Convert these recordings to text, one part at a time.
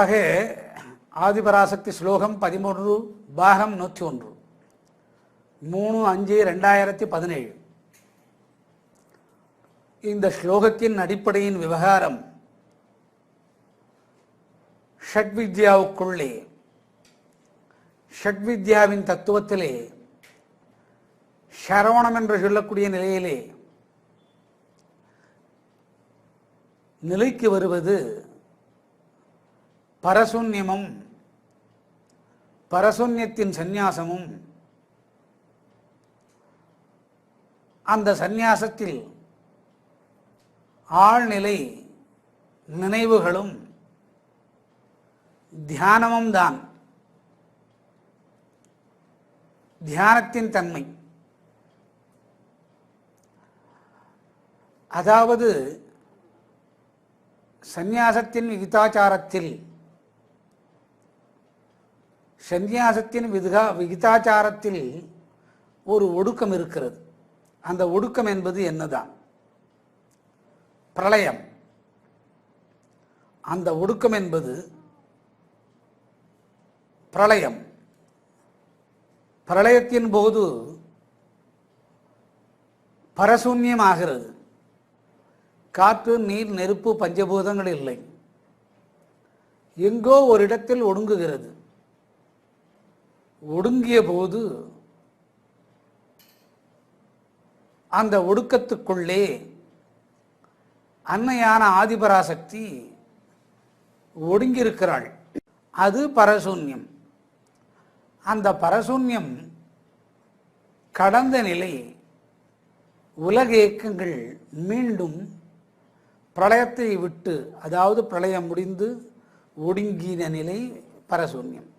நிறைவாக ஆதிபராசக்தி ஸ்லோகம் 13 பாகம் 101 3/5/2017. இந்த ஸ்லோகத்தின் அடிப்படையின் விவகாரம் ஷட்வித்யாவுக்குள்ளே ஷட்வித்யாவின் தத்துவத்திலே சரவணம் என்று சொல்லக்கூடிய நிலையிலே நிலைக்கு வருவது பரசூன்யமும் பரசூன்யத்தின் சந்நியாசமும் அந்த சந்நியாசத்தில் ஆழ்நிலை நினைவுகளும் தியானமும் தான். தியானத்தின் தன்மை, அதாவது சந்நியாசத்தின் விகிதாச்சாரத்தில் ஒரு ஒடுக்கம் இருக்கிறது. அந்த ஒடுக்கம் என்பது என்னதான்? பிரளயம். அந்த ஒடுக்கம் என்பது பிரளயம். பிரளயத்தின் போது பரசூன்யமாகிறது. காற்று, நீர், நெருப்பு, பஞ்சபூதங்கள் இல்லை. எங்கோ ஒரு இடத்தில் ஒடுங்குகிறது. ஒடுங்கிய போது அந்த ஒடுக்கத்துக்குள்ளே அன்னையான ஆதிபராசக்தி ஒடுங்கியிருக்கிறாள். அது பரசூன்யம். அந்த பரசூன்யம் கடந்த நிலை உலக இயக்கங்கள் மீண்டும் பிரளயத்தை விட்டு, அதாவது பிரளயம் முடிந்து ஒடுங்கின நிலை பரசூன்யம்.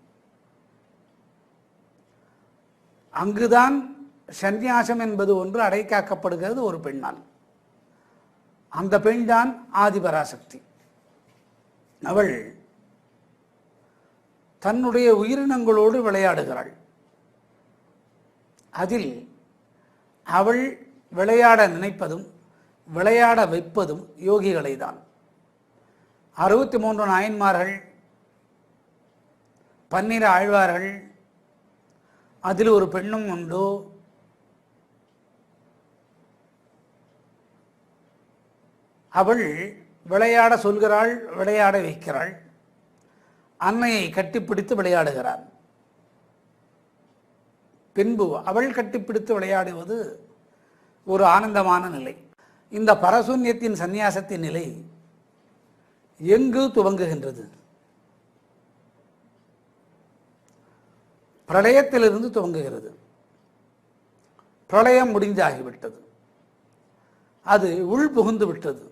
அங்குதான் சந்நியாசம் என்பது ஒன்று அடைக்காக்கப்படுகிறது ஒரு பெண்ணால். அந்த பெண்தான் ஆதிபராசக்தி. அவள் தன்னுடைய உயிரினங்களோடு விளையாடுகிறாள். அதில் அவள் விளையாட நினைப்பதும் விளையாட வைப்பதும் யோகிகளை தான். 63 நாயன்மார்கள், 12 ஆழ்வார்கள், அதில் ஒரு பெண்ணும் உண்டு. அவள் விளையாட சொல்கிறாள், விளையாட வைக்கிறாள். அன்னையை கட்டிப்பிடித்து விளையாடுகிறாள். பின்பு அவள் கட்டிப்பிடித்து விளையாடுவது ஒரு ஆனந்தமான நிலை. இந்த பரசூன்யத்தின் சந்நியாசத்தின் நிலை எங்கு துவங்குகின்றது? பிரளயத்திலிருந்து துவங்குகிறது. பிரளயம் முடிந்தாகிவிட்டது. அது உள் புகுந்து விட்டது.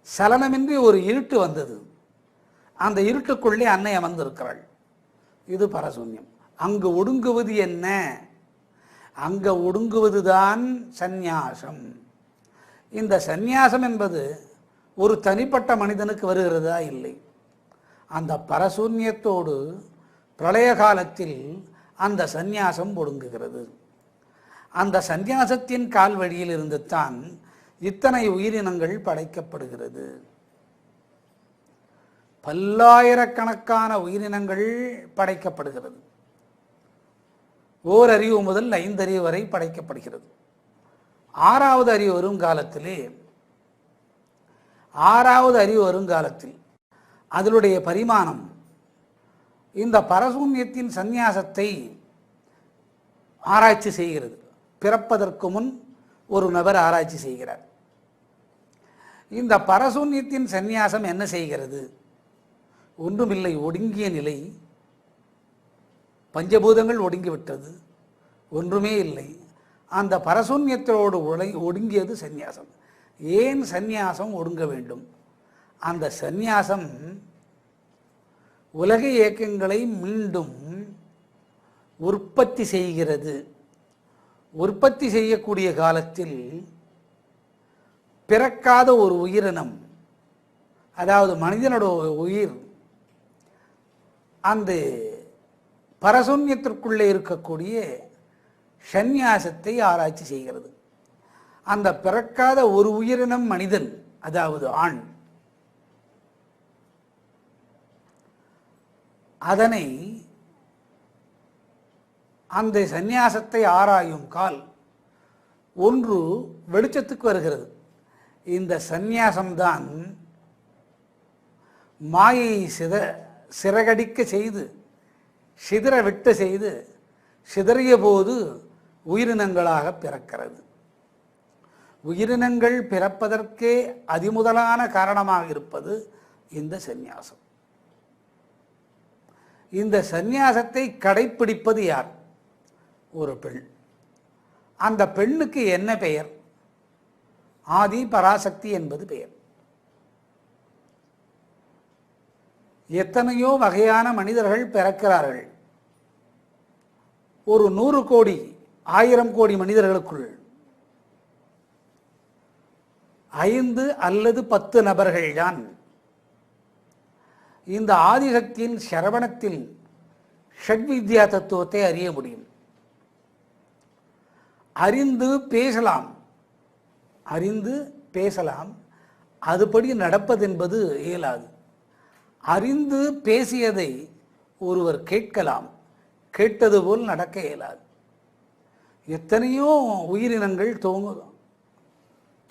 சலனமின்றி ஒரு இருட்டு வந்தது. அந்த இருட்டுக்குள்ளே அன்னை அமர்ந்திருக்கிறாள். இது பரசூன்யம். அங்கு ஒடுங்குவது என்ன? அங்க ஒடுங்குவதுதான் சந்நியாசம். இந்த சந்நியாசம் என்பது ஒரு தனிப்பட்ட மனிதனுக்கு வருகிறதா? இல்லை. அந்த பரசூன்யத்தோடு பிரளய காலத்தில் அந்த சந்நியாசம் ஒடுங்குகிறது. அந்த சந்நியாசத்தின் கால் வழியில் இருந்து தான் இத்தனை உயிரினங்கள் படைக்கப்படுகிறது. பல்லாயிரக்கணக்கான உயிரினங்கள் படைக்கப்படுகிறது. ஓரறிவு முதல் 5 அறிவு வரை படைக்கப்படுகிறது. 6வது அறிவு வரும் காலத்திலே, 6வது அறிவு வருங்காலத்தில் அதனுடைய பரிமாணம் இந்த பரசூன்யத்தின் சந்நியாசத்தை ஆராய்ச்சி செய்கிறது. பிறப்பதற்கு முன் ஒரு நபர் ஆராய்ச்சி செய்கிறார். இந்த பரசூன்யத்தின் சந்நியாசம் என்ன செய்கிறது? ஒன்றுமில்லை, ஒடுங்கிய நிலை. பஞ்சபூதங்கள் ஒடுங்கிவிட்டது, ஒன்றுமே இல்லை. அந்த பரசூன்யத்தோடு ஒடுங்கியது சந்நியாசம். ஏன் சந்நியாசம் ஒடுங்க வேண்டும்? அந்த சந்நியாசம் உலக இயக்கங்களை மீண்டும் உற்பத்தி செய்கிறது. உற்பத்தி செய்யக்கூடிய காலத்தில் பிறக்காத ஒரு உயிரினம், அதாவது மனிதனோட உயிர், அந்த பரசூன்யத்திற்குள்ளே இருக்கக்கூடிய சந்நியாசத்தை ஆராய்ச்சி செய்கிறது. அந்த பிறக்காத ஒரு உயிரினம் மனிதன், அதாவது ஆண், அதனை அந்த சந்நியாசத்தை ஆராயும் கால் ஒன்று வெளிச்சத்துக்கு வருகிறது. இந்த சந்நியாசம்தான் மாயை சிறகடிக்க செய்து சிதற விட்டு செய்து சிதறிய போது உயிரினங்களாக பிறக்கிறது. உயிரினங்கள் பிறப்பதற்கே அதிமுதலான காரணமாக இருப்பது இந்த சந்நியாசம். இந்த சந்நியாசத்தை கடைப்பிடிப்பது யார்? ஒரு பெண். அந்த பெண்ணுக்கு என்ன பெயர்? ஆதி பராசக்தி என்பது பெயர். எத்தனையோ வகையான மனிதர்கள் பிறக்கிறார்கள். ஒரு 100 கோடி 1000 கோடி மனிதர்களுக்குள் 5 அல்லது 10 நபர்கள்தான் இந்த ஆதிசக்தியின் சரவணத்தில் ஷட்வித்யா தத்துவத்தை அறிய முடியும். அறிந்து பேசலாம், அதுபடி நடப்பதென்பது இயலாது. அறிந்து பேசியதை ஒருவர் கேட்கலாம், கேட்டது போல் நடக்க இயலாது. எத்தனையோ உயிரினங்கள்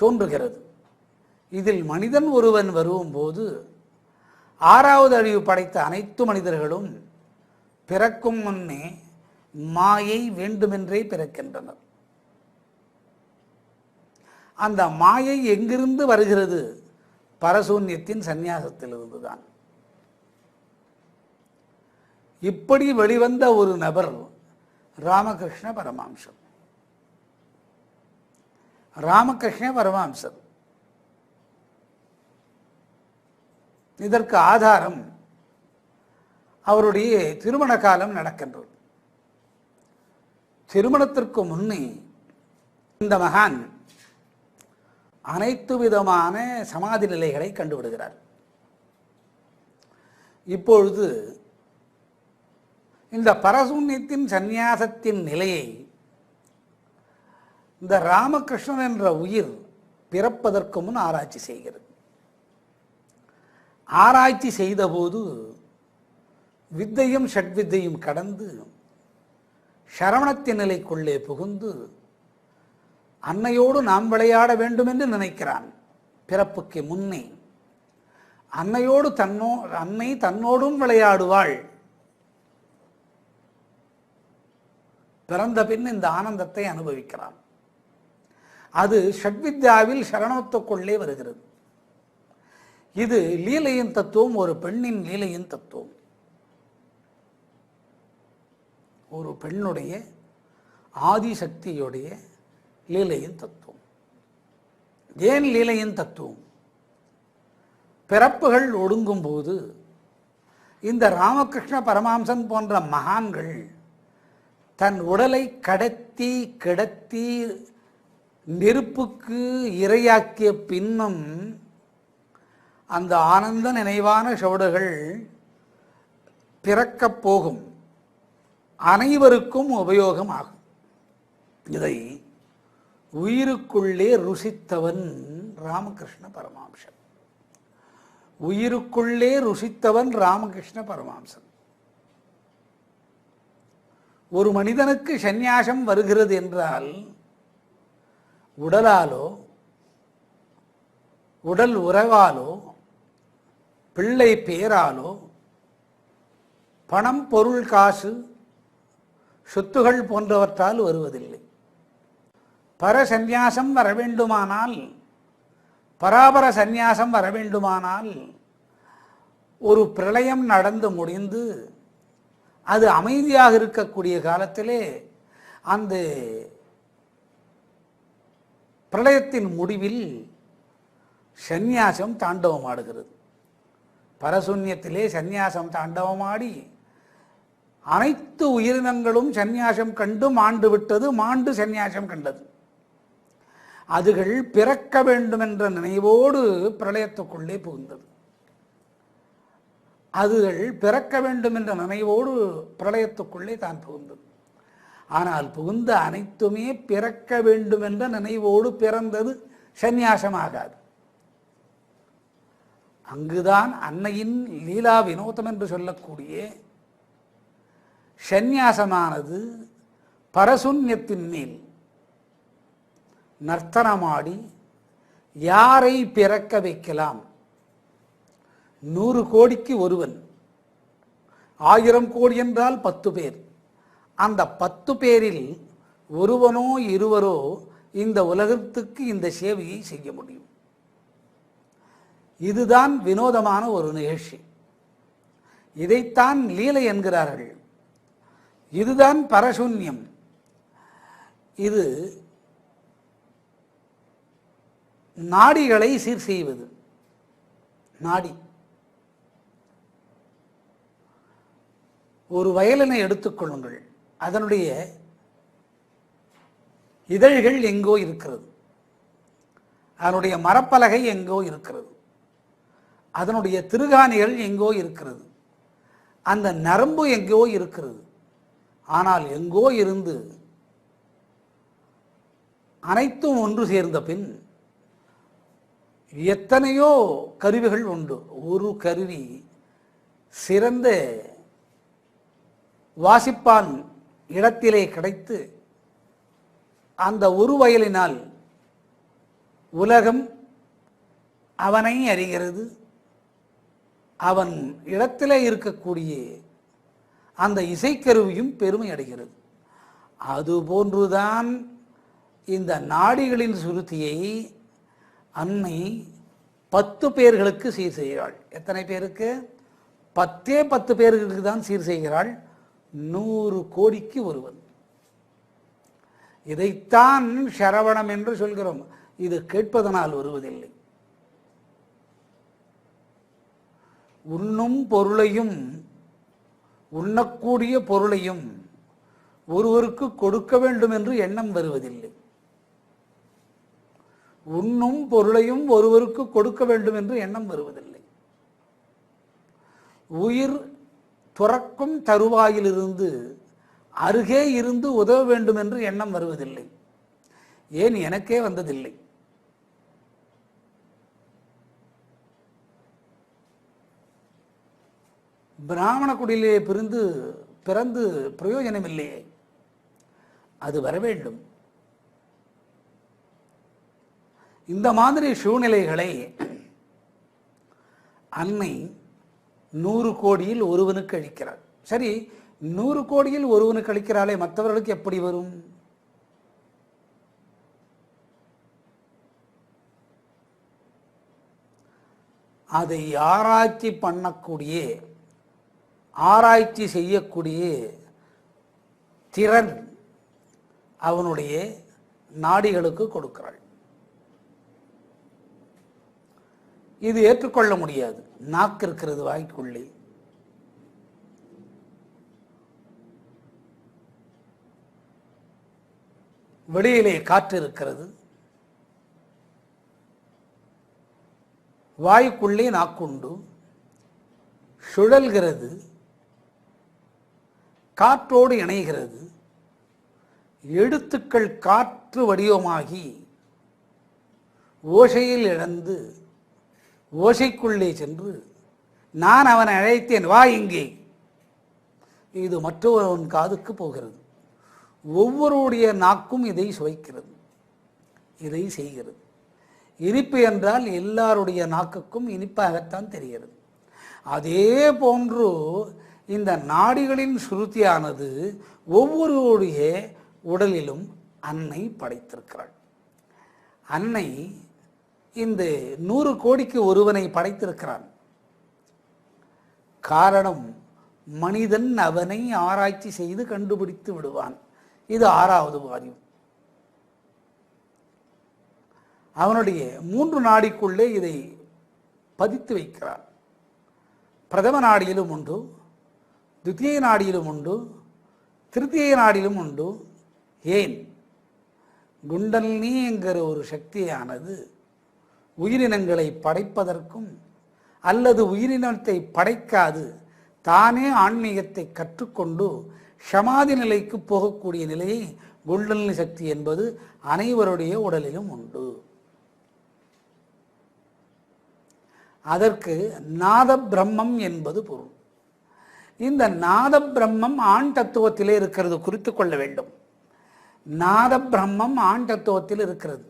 தோன்றுகிறது. இதில் மனிதன் ஒருவன் வரும்போது 6வது அறிவு படைத்த அனைத்து மனிதர்களும் பிறக்கும் முன்னே மாயை வேண்டுமென்றே பிறக்கின்றனர். அந்த மாயை எங்கிருந்து வருகிறது? பரசூன்யத்தின் சந்நியாசத்திலிருந்துதான். இப்படி வெளிவந்த ஒரு நபர் ராமகிருஷ்ண பரமஹம்சர். ராமகிருஷ்ண பரமஹம்சர் இதற்கு ஆதாரம் அவருடைய திருமண காலம் நடக்கின்றது. திருமணத்திற்கு முன்னே இந்த மகான் அனைத்து விதமான சமாதி நிலைகளை கண்டுவிடுகிறார். இப்பொழுது இந்த பரசூன்யத்தின் சந்நியாசத்தின் நிலையை இந்த ராமகிருஷ்ணன் என்ற உயிர் பிறப்பதற்கு முன் ஆராய்ச்சி செய்கிறது. ஆராய்ச்சி செய்தபோது வித்தையும் ஷட்வித்தையும் கடந்து சரவணத்தின் நிலைக்குள்ளே புகுந்து அன்னையோடு நாம் விளையாட வேண்டும் என்று நினைக்கிறான். பிறப்புக்கு முன்னே அன்னை தன்னோடும் விளையாடுவாள். பிறந்த பின் இந்த ஆனந்தத்தை அனுபவிக்கிறான். அது ஷட்வித்யாவில் சரணத்துக்குள்ளே வருகிறது. இது லீலையின் தத்துவம், ஒரு பெண்ணின் லீலையின் தத்துவம். ஒரு பெண்ணுடைய ஆதிசக்தியுடைய லீலையின் தத்துவம். ஏன் லீலையின் தத்துவம்? பிறப்புகள் ஒடுங்கும் போது இந்த ராமகிருஷ்ண பரமஹம்சன் போன்ற மகான்கள் தன் உடலை கடத்தி கிடத்தி நெருப்புக்கு இரையாக்கிய பின்னும் அந்த ஆனந்த நினைவான சோடுகள் பிறக்கப் போகும் அனைவருக்கும் உபயோகமாகும். இதை உயிருக்குள்ளே ருசித்தவன் ராமகிருஷ்ண பரமஹம்சன். உயிருக்குள்ளே ருசித்தவன் ராமகிருஷ்ண பரமஹம்சன். ஒரு மனிதனுக்கு சந்நியாசம் வருகிறது என்றால் உடலாலோ உடல் உறவாலோ பிள்ளை பேராலோ பணம் பொருள் காசு சொத்துகள் போன்றவற்றால் வருவதில்லை. பரசந்நியாசம் வர வேண்டுமானால், பராபர சந்நியாசம் வர வேண்டுமானால் ஒரு பிரளயம் நடந்து முடிந்து அது அமைதியாக இருக்கக்கூடிய காலத்திலே அந்த பிரளயத்தின் முடிவில் சந்நியாசம் தாண்டவமாடுகிறது. பரசூன்யத்திலே சந்நியாசம் தாண்டவமாடி அனைத்து உயிரினங்களும் சந்நியாசம் கண்டு மாண்டு விட்டது. மாண்டு சந்நியாசம் கண்டது. அதுகள் பிறக்க வேண்டும் என்ற நினைவோடு பிரளயத்துக்குள்ளே புகுந்தது. அதுகள் பிறக்க வேண்டும் என்ற நினைவோடு பிரளயத்துக்குள்ளே தான் புகுந்தது. ஆனால் புகுந்த அனைத்துமே பிறக்க வேண்டும் என்ற நினைவோடு பிறந்தது, சந்நியாசமாகாது. அங்குதான் அன்னையின் லீலா வினோதம் என்று சொல்லக்கூடிய சந்நியாசமானது பரசூன்யத்தின் மேல் நர்த்தனமாடி யாரை பிறக்க வைக்கலாம்? 100 கோடிக்கு ஒருவன், 1000 கோடி என்றால் 10 பேர். அந்த 10 பேரில் ஒருவனோ இருவரோ இந்த உலகத்துக்கு இந்த சேவையை செய்ய முடியும். இதுதான் வினோதமான ஒரு நிகழ்ச்சி. இதைத்தான் லீலை என்கிறார்கள். இதுதான் பரசூன்யம். இது நாடிகளை சீர் செய்வது. நாடி ஒரு வயலினை எடுத்துக்கொள்ளுங்கள். அதனுடைய இதழ்கள் எங்கோ இருக்கிறது, அதனுடைய மரப்பலகை எங்கோ இருக்கிறது, அதனுடைய திருகாணிகள் எங்கோ இருக்கிறது, அந்த நரம்பு எங்கோ இருக்கிறது. ஆனால் எங்கோ இருந்து அனைத்தும் ஒன்று சேர்ந்த பின் எத்தனையோ கருவிகள் உண்டு. ஒரு கருவி சிறந்த வாசிப்பான் இடத்திலே கிடைத்து அந்த ஒரு வயலினால் உலகம் அவனை அறிகிறது. அவன் இடத்திலே இருக்கக்கூடிய அந்த இசைக்கருவியும் பெருமை அடைகிறது. அதுபோன்றுதான் இந்த நாடிகளின் சுருதியை அன்னை 10 பேர்களுக்கு சீர் செய்கிறாள். எத்தனை பேருக்கு? 10 பேர்களுக்கு தான் சீர் செய்கிறாள். 100 கோடிக்கு ஒருவன். இதைத்தான் சரவணம் என்று சொல்கிறோம். இது கேட்பதனால் வருவதில்லை. உண்ணும் பொருளையும் உண்ணக்கூடிய பொருளையும் ஒருவருக்கு கொடுக்க வேண்டும் என்று எண்ணம் வருவதில்லை. உண்ணும் பொருளையும் ஒருவருக்கு கொடுக்க வேண்டும் என்று எண்ணம் வருவதில்லை. உயிர் துறக்கும் தருவாயிலிருந்து அருகே இருந்து உதவ வேண்டும் என்று எண்ணம் வருவதில்லை. ஏன் எனக்கே வந்ததில்லை. பிராமண குடியிலே பிறந்து பிரயோஜனம் இல்லையே, அது வர வேண்டும். இந்த மாதிரி சூழ்நிலைகளை அன்னை 100 கோடியில் ஒருவனுக்கு அளிக்கிறாள். சரி, 100 கோடியில் ஒருவனுக்கு அளிக்கிறாளே, மற்றவர்களுக்கு எப்படி வரும்? அதை ஆராய்ச்சி செய்யக்கூடிய திறன் அவனுடைய நாடிகளுக்கு கொடுக்கிறாள். இது ஏற்றுக்கொள்ள முடியாது. நாக்கு இருக்கிறது வாய்க்குள்ளே, வெளியிலே காற்று இருக்கிறது, வாய்க்குள்ளே நாக்குண்டு, சுழல்கிறது, காற்றோடு இணைகிறது. எழுத்துக்கள் காற்று வடிவமாகி ஓசையில் இழந்து ஓசைக்குள்ளே சென்று நான் அவனை அழைத்தேன், வா இங்கே, இது மற்றொருவன் காதுக்கு போகிறது. ஒவ்வொருடைய நாக்கும் இதை சுவைக்கிறது, இதை செய்கிறது. இனிப்பு என்றால் எல்லாருடைய நாக்குக்கும் இனிப்பாகத்தான் தெரிகிறது. அதே போன்று இந்த நாடிகளின் சுருதியானது ஒவ்வொருவருடைய உடலிலும் அன்னை படைத்திருக்கிறாள். அன்னை இந்த 100 கோடிக்கு ஒருவனை படைத்திருக்கிறான். காரணம், மனிதன் அவனை ஆராய்ச்சி செய்து கண்டுபிடித்து விடுவான். இது 6வது வாரியம். அவனுடைய 3 நாடிக்குள்ளே இதை பதித்து வைக்கிறான். பிரதம நாடியிலும் உண்டு, துத்திய நாடியிலும் உண்டு, திருத்திய நாடியிலும் உண்டு. ஏன்? குண்டலினி என்கிற ஒரு சக்தியானது உயிரினங்களை படைப்பதற்கும் அல்லது உயிரினத்தை படைக்காது தானே ஆன்மீகத்தை கற்றுக்கொண்டு சமாதி நிலைக்கு போகக்கூடிய நிலையை குண்டலினி சக்தி என்பது அனைவருடைய உடலிலும் உண்டு. அதற்கு நாத பிரம்மம் என்பது பொருள். இந்த நாத பிரம்மம் ஆண் தத்துவத்திலே இருக்கிறது, குறித்து கொள்ள வேண்டும். நாத பிரம்மம் ஆண் தத்துவத்தில் இருக்கிறது.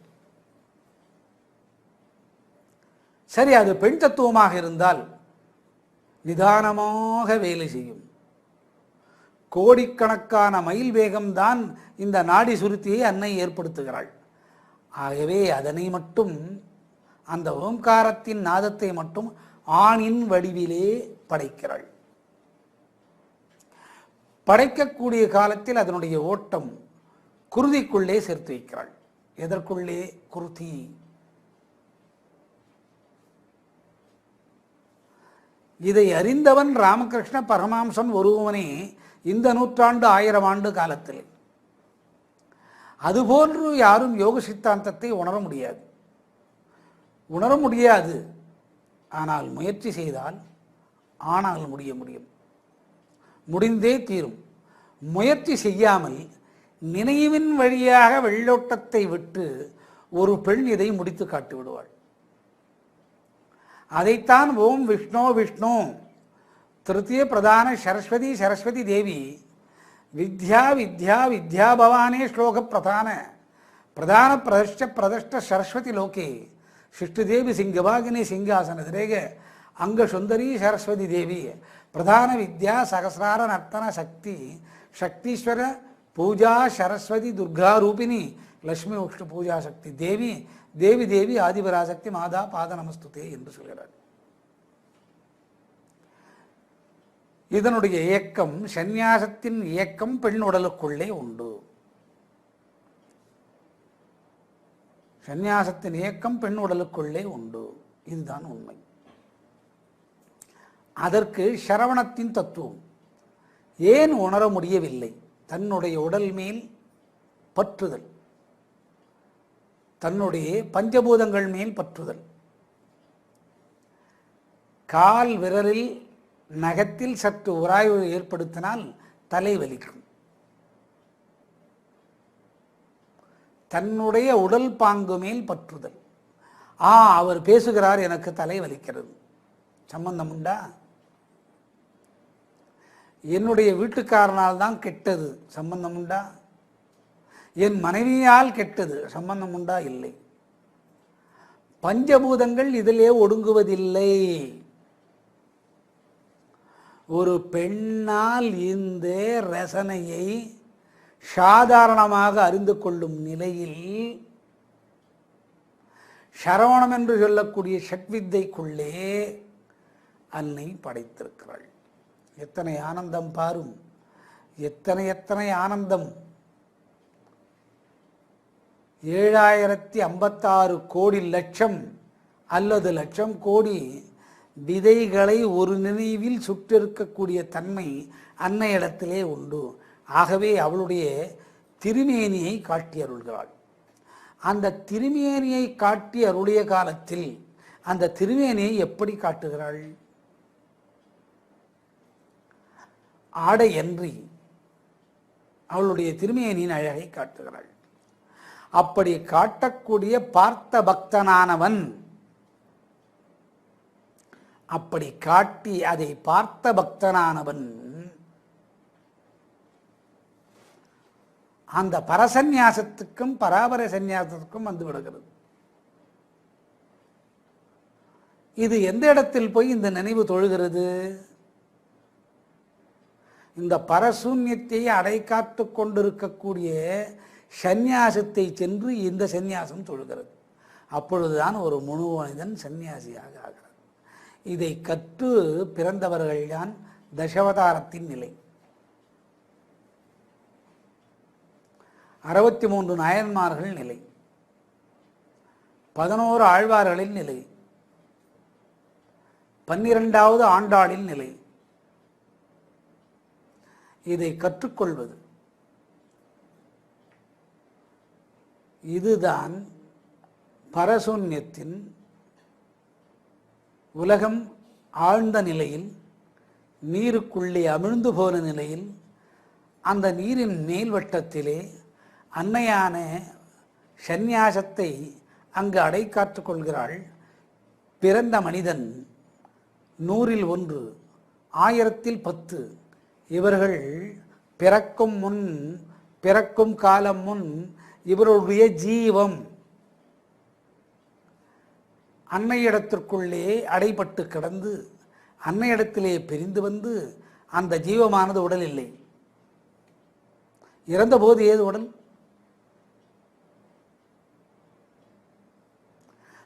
சரி, அது பெண் தத்துவமாக இருந்தால் நிதானமாக வேலை செய்யும். கோடிக்கணக்கான மைல் வேகம்தான் இந்த நாடி சுருத்தியை அன்னை ஏற்படுத்துகிறாள். ஆகவே அதனை மட்டும், அந்த ஓம்காரத்தின் நாதத்தை மட்டும் ஆணின் வடிவிலே படைக்கிறாள். படைக்கக்கூடிய காலத்தில் அதனுடைய ஓட்டம் குருதிக்குள்ளே சேர்த்து வைக்கிறாள். எதற்குள்ளே? குருதி. இதை அறிந்தவன் ராமகிருஷ்ண பரமஹம்சன் ஒருவனே இந்த நூற்றாண்டு 1000 ஆண்டு காலத்தில். அதுபோன்று யாரும் யோக சித்தாந்தத்தை உணர முடியாது. ஆனால் முயற்சி செய்தால் முடியும், முடிந்தே தீரும். முயற்சி செய்யாமல் நினைவின் வழியாக வெள்ளோட்டத்தை விட்டு ஒரு பெண் இதை முடித்து காட்டி விடுவாள். அதைத்தான் ஓம் விஷ்ணு விஷ்ணு திருத்திய பிரதான சரஸ்வதி தேவி வித்யா வித்யா வித்யா பவானே ஸ்லோக பிரதான பிரதிஷ்ட சரஸ்வதி லோகே சிஷ்டுதேவி சிங்கவாகினி சிங்காசனதிரேக அங்க சுந்தரி சரஸ்வதி தேவி பிரதான வித்யா சகசிரார நர்த்தன சக்தீஸ்வர பூஜா சரஸ்வதி துர்கா ரூபிணி லட்சுமி விஷ்ணு பூஜா சக்தி தேவி ஆதிபராசக்தி மாதா பாத நமஸ்துதே என்று சொல்கிறார். இதனுடைய இயக்கம், சந்நியாசத்தின் இயக்கம் பெண் உடலுக்குள்ளே உண்டு. சந்நியாசத்தின் இயக்கம் பெண் உடலுக்குள்ளே உண்டு. இதுதான் உண்மை. அதற்கு சரவணத்தின் தத்துவம் ஏன் உணர முடியவில்லை? தன்னுடைய உடல் மேல் பற்றுதல், தன்னுடைய பஞ்சபூதங்கள் மேல் பற்றுதல். கால் விரலில் நகத்தில் சற்று உராய்வு ஏற்படுத்தினால் தலைவலிக்கும். தன்னுடைய உடல் பாங்கு மேல் பற்றுதல். அவர் பேசுகிறார், எனக்கு தலை வலிக்கிறது, சம்பந்தம் உண்டா? என்னுடைய வீட்டுக்காரனால் தான் கெட்டது, சம்பந்தம் உண்டா? என் மனைவியால் கெட்டது, சம்பந்தம் உண்டா? இல்லை. பஞ்சபூதங்கள் இதிலே ஒடுங்குவதில்லை. ஒரு பெண்ணால் இந்த ரசனையை சாதாரணமாக அறிந்து கொள்ளும் நிலையில் சரவணம் என்று சொல்லக்கூடிய ஷட்வித்தைக்குள்ளே அன்னை படைத்திருக்கிறாள். எத்தனை ஆனந்தம் பாரும்! எத்தனை ஆனந்தம்! 7056 கோடி லட்சம் அல்லது லட்சம் கோடி விதைகளை ஒரு நினைவில் சுற்றிருக்கக்கூடிய தன்மை அன்னையிடத்திலே உண்டு. ஆகவே அவளுடைய திருமேனியை காட்டி அருள்கிறாள். அந்த திருமேனியை காட்டி அருளிய காலத்தில் அந்த திருமேனியை எப்படி காட்டுகிறாள்? ஆடையன்றி அவளுடைய திருமேனியின் அழகை காட்டுகிறாள். அப்படி காட்டக்கூடிய பார்த்த பக்தனானவன், அப்படி காட்டி அதை பார்த்த பக்தனானவன் அந்த பரசந்நியாசத்துக்கும் பராபர சந்நியாசத்துக்கும் வந்து விடுகிறது. இது எந்த இடத்தில் போய் இந்த நினைவு தொழுகிறது? இந்த பரசூன்யத்தை அடைக்காத்து கொண்டிருக்கக்கூடிய சந்நியாசத்தை சென்று இந்த சந்நியாசம் தொழுகிறது. அப்பொழுதுதான் ஒரு முழு மனிதன் சந்நியாசியாக ஆகிறார். இதை கற்று பிறந்தவர்கள்தான் தசாவதாரத்தின் நிலை. 63 நாயன்மார்கள் நிலை, 11 ஆழ்வார்களின் நிலை, 12வது ஆண்டாளின் நிலை. இதை கற்றுக்கொள்வது, இதுதான் பரசூன்யத்தின் உலகம் ஆழ்ந்த நிலையில், நீருக்குள்ளே அமிழ்ந்து போன நிலையில், அந்த நீரின் மேல்வட்டத்திலே அன்னையான சந்நியாசத்தை அங்கு அடைக்காற்றுக் கொள்கிறாள். பிறந்த மனிதன் 100ல் 1 1010 இவர்கள் பிறக்கும் காலம் முன் இவருடைய ஜீவம் அன்னையிடத்திற்குள்ளே அடைபட்டு கிடந்து அன்னையிடத்திலே பிரிந்து வந்து அந்த ஜீவமானது உடல் இல்லை. இறந்தபோது ஏது உடல்?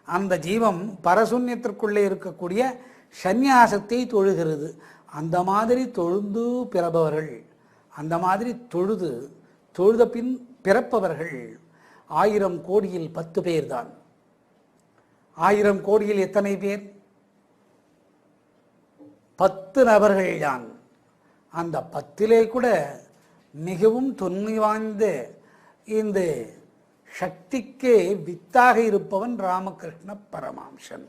அந்த ஜீவம் பரசூன்யத்திற்குள்ளே இருக்கக்கூடிய சந்நியாசத்தை தொழுகிறது. அந்த மாதிரி தொழுந்து பிறப்பவர்கள், அந்த மாதிரி தொழுத பின் பிறப்பவர்கள் 1000 கோடியில் 10 பேர் தான். 1000 கோடியில் எத்தனை பேர்? 10 நபர்கள் தான். அந்த 10லே கூட மிகவும் தொன்மை வாய்ந்த இந்த சக்திக்கே வித்தாக இருப்பவன் ராமகிருஷ்ண பரமஹம்சன்.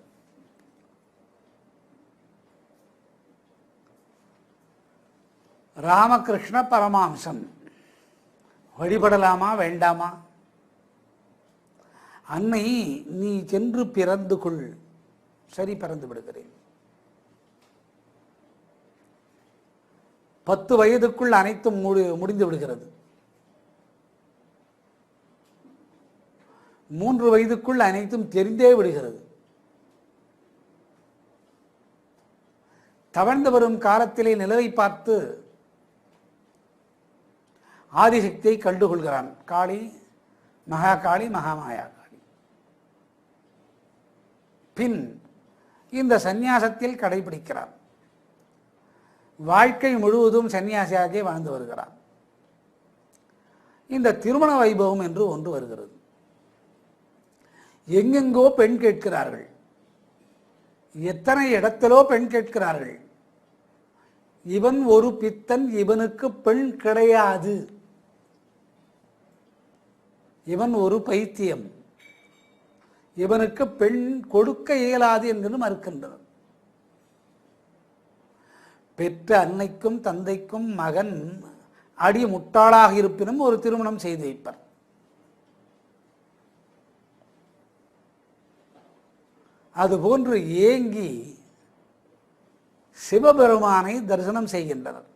ராமகிருஷ்ண பரமஹம்சன் வழிபடலாமா வேண்டாமா? அன்னை, நீ சென்று பிறந்து கொள். சரி, பிறந்து விடுகிறேன். 10 வயதுக்குள் அனைத்தும் முடிந்து விடுகிறது. 3 வயதுக்குள் அனைத்தும் தெரிந்தே விடுகிறது. தவழ்ந்து வரும் காலத்திலே நிலவை பார்த்து ஆதிசக்தியை கண்டுகொள்கிறான். காளி, மகாகாளி, மகாமாயா காளி. பின் இந்த சந்நியாசத்தில் கடைபிடிக்கிறான். வாழ்க்கை முழுவதும் சன்னியாசியாக வாழ்ந்து வருகிறான். இந்த திருமண வைபவம் என்று ஒன்று வருகிறது. எங்கெங்கோ பெண் கேட்கிறார்கள், எத்தனை இடத்திலோ பெண் கேட்கிறார்கள். இவன் ஒரு பித்தன், இவனுக்கு பெண் கிடையாது, இவன் ஒரு பைத்தியம், இவனுக்கு பெண் கொடுக்க இயலாது என்று மறுக்கின்றனர். பெற்ற அன்னைக்கும் தந்தைக்கும் மகன் அடி முட்டாளாக இருப்பினும் ஒரு திருமணம் செய்து வைப்பர். அதுபோன்று ஏங்கி சிவபெருமானை தரிசனம் செய்கின்றனர்.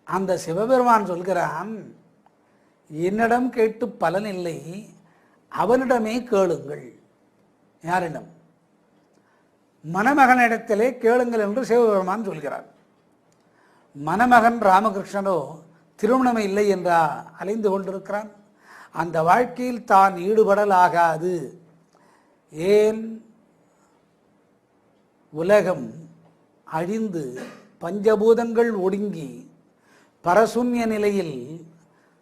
அந்த சிவபெருமான் சொல்கிறான், என்னிடம் கேட்டு பலன் இல்லை, அவனிடமே கேளுங்கள். யாரிடம்? மணமகனிடத்திலே கேளுங்கள் என்று சிவபெருமான் சொல்கிறார். மணமகன் ராமகிருஷ்ணனோ திருமணம் இல்லை என்றா அலைந்து கொண்டிருக்கிறான். அந்த வாழ்க்கையில் தான் ஈடுபடலாகாது. ஏன்? உலகம் அழிந்து பஞ்சபூதங்கள் ஒடுங்கி பரசூன்ய நிலையில்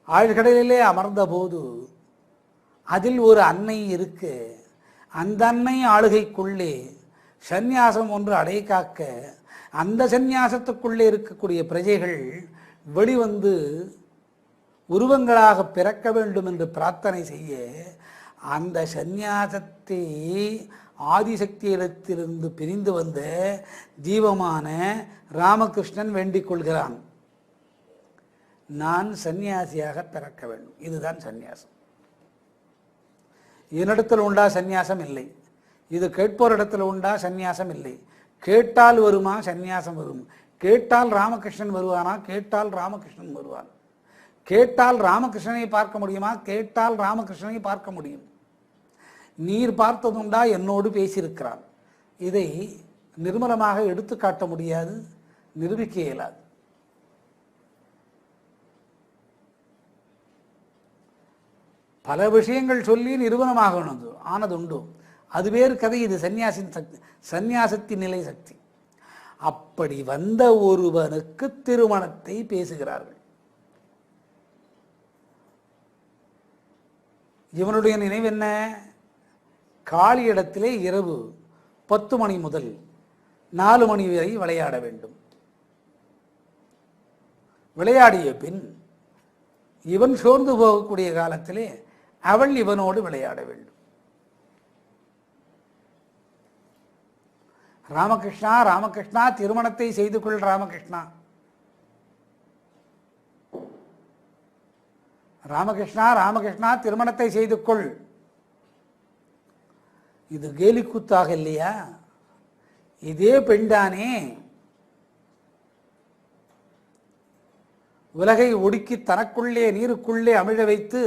ஆழ்கடலிலே அமர்ந்தபோது அதில் ஒரு அன்னை இருக்கு. அந்த அன்னை ஆளுகைக்குள்ளே சந்நியாசம் ஒன்று அடை காக்க அந்த சந்நியாசத்துக்குள்ளே இருக்கக்கூடிய பிரஜைகள் வெளிவந்து உருவங்களாக பிறக்க வேண்டும் என்று பிரார்த்தனை செய்ய அந்த சந்நியாசத்தை ஆதிசக்தியிடத்திலிருந்து பிரிந்து வந்த ஜீவமான ராமகிருஷ்ணன் வேண்டிக் கொள்கிறான். நான் சந்நியாசியாக பிறக்க வேண்டும். இதுதான் சந்நியாசம். என்னிடத்தில் உண்டா சந்நியாசம்? இல்லை. இது கேட்போர் இடத்துல உண்டா சந்நியாசம்? இல்லை. கேட்டால் வருமா சந்நியாசம்? வரும். கேட்டால் ராமகிருஷ்ணன் வருவானா? கேட்டால் ராமகிருஷ்ணன் வருவான். கேட்டால் ராமகிருஷ்ணனை பார்க்க முடியுமா? கேட்டால் ராமகிருஷ்ணனை பார்க்க முடியும். நீர் பார்த்ததுண்டா? என்னோடு பேசியிருக்கிறான். இதை நிர்மலமாக எடுத்து காட்ட முடியாது, நிரூபிக்க இயலாது. பல விஷயங்கள் சொல்லி நிரூபணமாக ஆனதுண்டு. அது வேறு கதை. இது சந்நியாசின் சக்தி, சந்நியாசத்தின் நிலை சக்தி. அப்படி வந்த ஒருவனுக்கு திருமணத்தை பேசுகிறார்கள். இவனுடைய நினைவு என்ன? காளியிடத்திலே இரவு 10 மணி முதல் 4 மணி வரை விளையாட வேண்டும். விளையாடிய பின் இவன் சோர்ந்து போகக்கூடிய காலத்திலே அவள் இவனோடு விளையாட வேண்டும். ராமகிருஷ்ணா, ராமகிருஷ்ணா, திருமணத்தை செய்து கொள் ராமகிருஷ்ணா. ராமகிருஷ்ணா, ராமகிருஷ்ணா, திருமணத்தை செய்து கொள். இது கேலிக்கூத்தாக இல்லையா? இதே பெண்தானே உலகை ஒடுக்கி தனக்குள்ளே நீருக்குள்ளே அமிழ வைத்து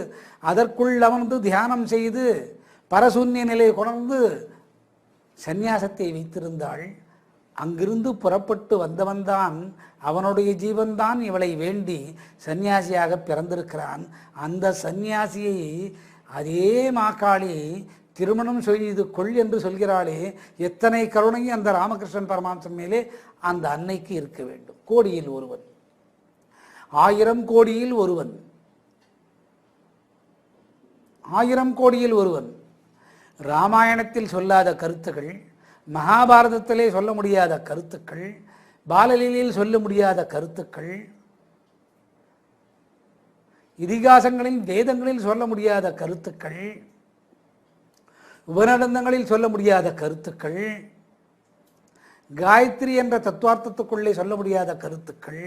அதற்குள் அமர்ந்து தியானம் செய்து பரசூன்ய நிலை கொணர்ந்து சந்நியாசத்தை வைத்திருந்தாள். அங்கிருந்து புறப்பட்டு வந்தவன்தான், அவனுடைய ஜீவன்தான் இவளை வேண்டி சந்நியாசியாக பிறந்திருக்கிறான். அந்த சந்நியாசியை அதே மாக்காளி திருமணம் செய்து கொள் என்று சொல்கிறாளே, எத்தனை கருணை அந்த ராமகிருஷ்ணன் பரமஹம்சன் மேலே அந்த அன்னைக்கு இருக்க வேண்டும். கோடியில் ஒருவன், 1000 கோடியில் ஒருவன், 1000 கோடியில் ஒருவன். ராமாயணத்தில் சொல்லாத கருத்துக்கள், மகாபாரதத்திலே சொல்ல முடியாத கருத்துக்கள், பாலலீலையில் சொல்ல முடியாத கருத்துக்கள், இதிகாசங்களில் வேதங்களில் சொல்ல முடியாத கருத்துக்கள், உபநிடதங்களில் சொல்ல முடியாத கருத்துக்கள், காயத்ரி என்ற தத்துவார்த்தத்துக்குள்ளே சொல்ல முடியாத கருத்துக்கள்.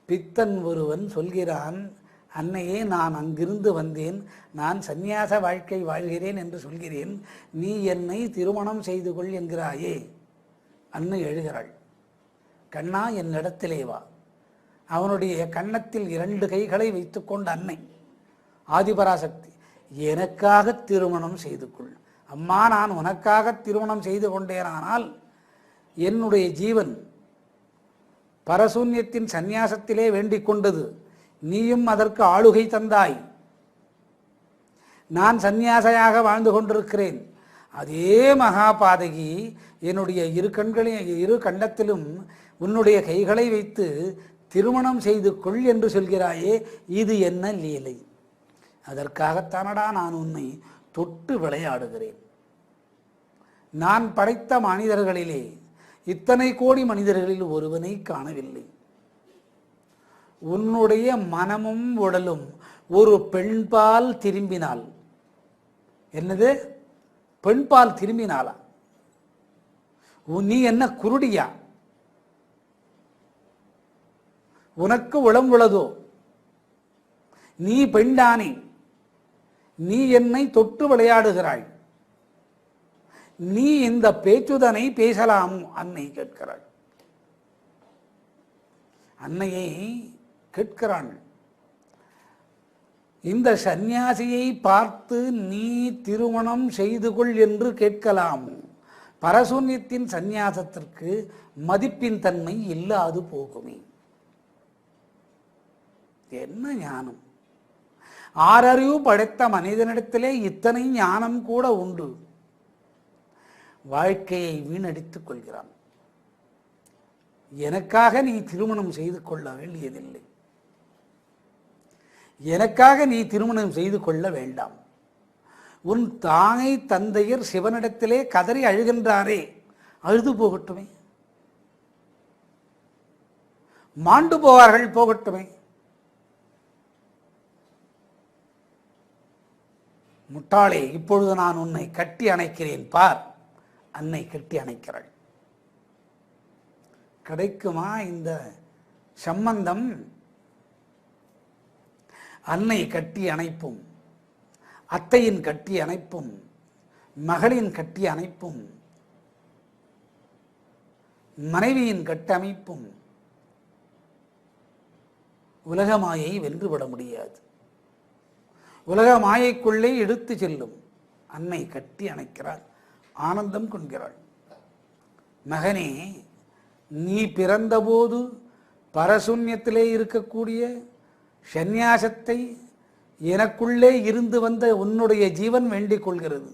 பித்தன் ஒருவன் சொல்கிறான், அன்னையே நான் அங்கிருந்து வந்தேன், நான் சந்நியாச வாழ்க்கை வாழ்கிறேன் என்று சொல்கிறேன், நீ என்னை திருமணம் செய்து கொள் என்கிறாயே. அன்னை எழுகிறாள், கண்ணா என்னிடத்திலே வா. அவனுடைய கன்னத்தில் 2 கைகளை வைத்துக்கொண்டு அன்னை ஆதிபராசக்தி, எனக்காக திருமணம் செய்து கொள். அம்மா, நான் உனக்காக திருமணம் செய்து கொண்டேனானால் என்னுடைய ஜீவன் பரசூன்யத்தின் சந்நியாசத்திலே வேண்டிக் கொண்டது, நீயும் அதற்கு ஆளுகை தந்தாய். நான் சந்நியாசையாக வாழ்ந்து கொண்டிருக்கிறேன். அதே மகாபாதகி என்னுடைய 2 கண்டத்திலும் உன்னுடைய கைகளை வைத்து திருமணம் செய்து கொள் என்று சொல்கிறாயே, இது என்ன லீலை? அதற்காகத்தானடா நான் உன்னை தொட்டு விளையாடுகிறேன். நான் படைத்த மனிதர்களிலே இத்தனை கோடி மனிதர்களில் ஒருவனை காணவில்லை. உன்னுடைய மனமும் உடலும் ஒரு பெண்பால் திரும்பினால், என்னது பெண்பால் திரும்பினாளா? நீ என்ன குருடியா? உனக்கு உளம் உள்ளதோ? நீ பெண்தானே, நீ என்னை தொட்டு விளையாடுகிறாய், நீ இந்த பேச்சுதனை பேசலாம்? அன்னை கேட்கிறாள். அன்னையை கேட்கிறாள், இந்த சந்நியாசியை பார்த்து நீ திருமணம் செய்து கொள் என்று கேட்கலாம். பரசூன்யத்தின் சந்நியாசத்திற்கு மதிப்பின் தன்மை இல்லாது போகுமே. என்ன ஞானம்! 6 அறிவு படைத்த மனிதனிடத்திலே இத்தனை ஞானம் கூட உண்டு. வாழ்க்கையை வீணடித்துக் கொள்கிறான். எனக்காக நீ திருமணம் செய்து கொள்ள வேண்டியதில்லை, எனக்காக நீ திருமணம் செய்து கொள்ள வேண்டாம். உன் தாய் தந்தையர் சிவனிடத்திலே கதறி அழுகின்றாரே, அழுது போகட்டுமே, மாண்டு போவார்கள், போகட்டுமே. முட்டாளே, இப்பொழுது நான் உன்னை கட்டி அணைக்கிறேன் பார். அன்னை கட்டி அணைக்கிறாள். கிடைக்குமா இந்த சம்பந்தம்? அன்னை கட்டி அணைப்பும், அத்தையின் கட்டி அணைப்பும், மகளின் கட்டி அணைப்பும், மனைவியின் கட்டமைப்பும் உலக மாயை வென்றுவிட முடியாது. உலக மாயைக்குள்ளே எடுத்து செல்லும். அன்னை கட்டி அணைக்கிறாள், ஆனந்தம் கொள்கிறாள். மகனே, நீ பிறந்தபோது பரசூன்யத்திலே இருக்கக்கூடிய சந்நியாசத்தை எனக்குள்ளே இருந்து வந்த உன்னுடைய ஜீவன் வேண்டிக் கொள்கிறது.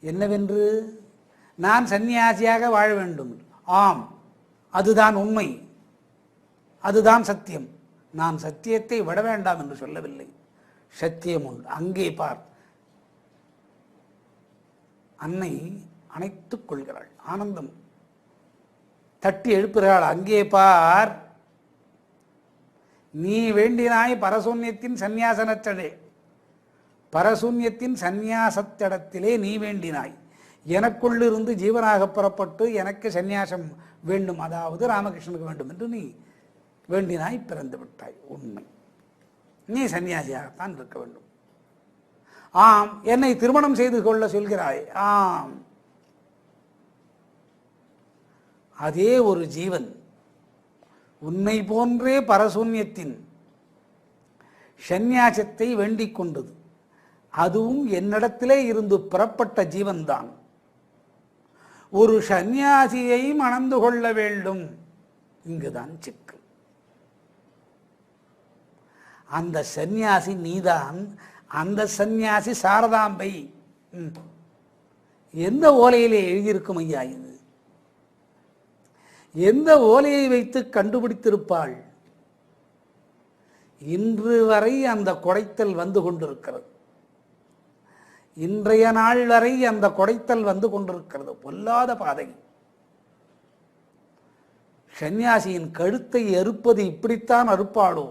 என்னவென்று? நான் சந்நியாசியாக வாழ வேண்டும். ஆம், அதுதான் உண்மை, அதுதான் சத்தியம். நான் சத்தியத்தை விட வேண்டாம் என்று சொல்லவில்லை. சத்தியம் உண்டு, அங்கே பார். அன்னை அணைத்துக் கொள்கிறாள், ஆனந்தம். தட்டி எழுப்புகிறாள், அங்கே பார். நீ வேண்டினாய் பரசூன்யத்தின் சந்நியாசனத்தடே, பரசூன்யத்தின் சந்நியாசத்திடத்திலே நீ வேண்டினாய். எனக்குள்ளிருந்து ஜீவனாக புறப்பட்டு எனக்கு சந்நியாசம் வேண்டும், அதாவது ராமகிருஷ்ணனுக்கு வேண்டும் என்று நீ வேண்டினாய், பிறந்து விட்டாய். உண்மை, நீ சன்னியாசியாகத்தான் இருக்க வேண்டும். ஆம், என்னை திருமணம் செய்து கொள்ள சொல்கிறாய். ஆம், அதே ஒரு ஜீவன் உன்னை போன்றே பரசூன்யத்தின் சந்நியாசத்தை வேண்டிக் கொண்டது. அதுவும் என்னிடத்திலே இருந்து புறப்பட்ட ஜீவன்தான். ஒரு சந்நியாசியை மணந்து கொள்ள வேண்டும். இங்குதான் சிக்கல். அந்த சந்நியாசி நீதான். அந்த சந்நியாசி சாரதாம்பை. எந்த ஓலையிலே எழுதியிருக்கும் ஐயா இது? எந்த ஓலையை வைத்து கண்டுபிடித்திருப்பாள்? இன்று வரை அந்த கொடைத்தல் வந்து கொண்டிருக்கிறது. இன்றைய நாள் வரை அந்த கொடைத்தல் வந்து கொண்டிருக்கிறது. பொல்லாத பாதை. சந்நியாசியின் கழுத்தை அறுப்பது இப்படித்தான் அறுப்பாளோ?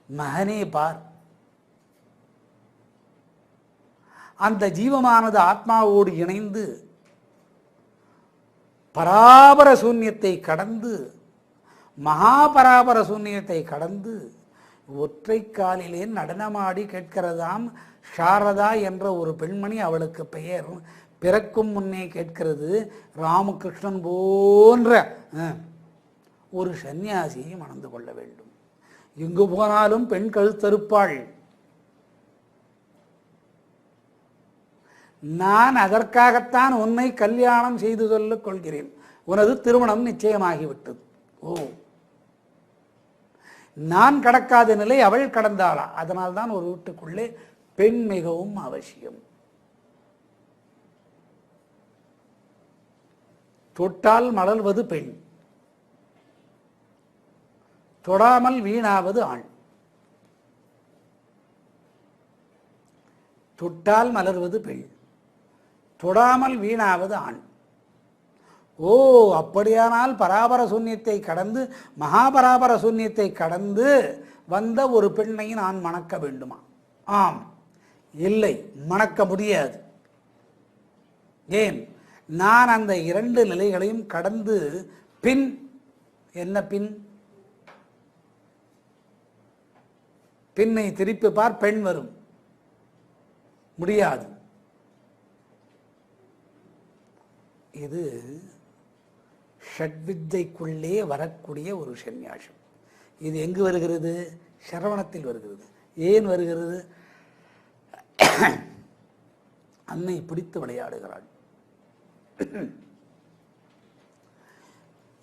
மகனே பார், அந்த ஜீவமானது ஆத்மாவோடு இணைந்து பராபர சூன்யத்தை கடந்து, மகாபராபர சூன்யத்தை கடந்து ஒற்றை காலிலே நடனமாடி கேட்கிறதாம். சாரதா என்ற ஒரு பெண்மணி, அவளுக்கு பெயர். பிறக்கும் முன்னே கேட்கிறது, ராமகிருஷ்ணன் போன்ற ஒரு சந்நியாசியை மணந்து கொள்ள வேண்டும். எங்கு போனாலும் பெண் கழுத்தறுப்பாள். நான் அதற்காகத்தான் உன்னை கல்யாணம் செய்து சொல்லிக் கொள்கிறேன். உனது திருமணம் நிச்சயமாகிவிட்டது. ஓ, நான் கடக்காத நிலை அவள் கடந்தாளா? அதனால்தான் ஒரு வீட்டுக்குள்ளே பெண் மிகவும் அவசியம். தொட்டால் மலர்வது பெண், தொடாமல் வீணாவது ஆண். தொட்டால் மலர்வது பெண், தொடாமல் வீணாவது ஆண். ஓ, அப்படியானால் பராபர சூன்யத்தை கடந்து, மகாபராபர சூன்யத்தை கடந்து வந்த ஒரு பெண்ணை நான் மணக்க வேண்டுமா? ஆம். இல்லை, மணக்க முடியாது. ஏன்? நான் அந்த இரண்டு நிலைகளையும் கடந்து பின் என்ன பின்? பின்னை திருப்பி பார், பெண் வரும். முடியாது. இது ஷட்வித்தைக்குள்ளே வரக்கூடிய ஒரு சந்நியாசம். இது எங்கு வருகிறது? சரவணத்தில் வருகிறது. ஏன் வருகிறது? அன்னை பிடித்து விளையாடுகிறாள்.